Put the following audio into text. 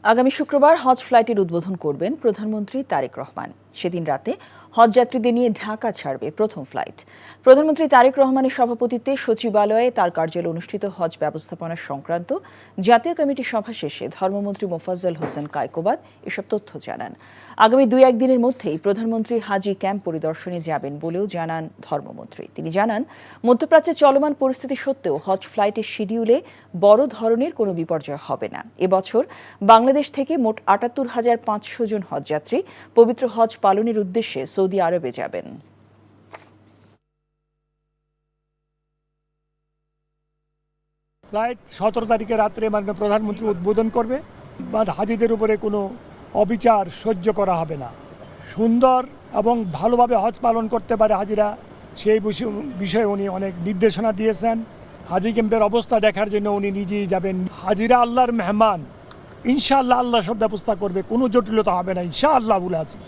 আগামী শুক্রবার হজ ফ্লাইটের উদ্বোধন করবেন প্রধানমন্ত্রী তারেক রহমান। সেদিন রাতে হজ যাত্রীদের নিয়ে ঢাকা ছাড়বে প্রথম ফ্লাইট। প্রধানমন্ত্রী তারেক রহমানের সভাপতিত্বে সচিবালয়ে তার কার্যালয়ে অনুষ্ঠিত হজ ব্যবস্থাপনা সংক্রান্ত জাতীয় কমিটির সভা শেষে ধর্মমন্ত্রী মোফাজ্জল হোসেন কায়কোবাদ এসব তথ্য জানান। আগামী 2-1 দিনের মধ্যেই প্রধানমন্ত্রী হাজি ক্যাম্প পরিদর্শনে যাবেন বলেও জানান ধর্মমন্ত্রী। তিনি জানান, মধ্যপ্রাচ্যে চলমান পরিস্থিতি সত্ত্বেও হজ ফ্লাইটের শিডিউলে বড় ধরনের কোনো বিপর্যয় হবে না। এবছর বাংলাদেশ থেকে মোট ৭৮,৫০০ জন হজযাত্রী পবিত্র হজ পালনের উদ্দেশ্যে সৌদি আরবে যাবেন। ফ্লাইট 17 তারিখে রাত্রে মাননীয় প্রধানমন্ত্রী উদ্বোধন করবে। হাজিদের উপরে কোনো অবিচার সহ্য করা হবে না। সুন্দর এবং ভালোভাবে হজ পালন করতে পারে হাজিরা, সেই বিষয়ে উনি অনেক নির্দেশনা দিয়েছেন। হাজি ক্যাম্পের অবস্থা দেখার জন্য উনি নিজেই যাবেন। হাজিরা আল্লাহর মেহমান, ইনশাআল্লাহ আল্লাহ সব ব্যবস্থা করবে, কোনো জটিলতা হবে না ইনশাআল্লাহ বলে আছি।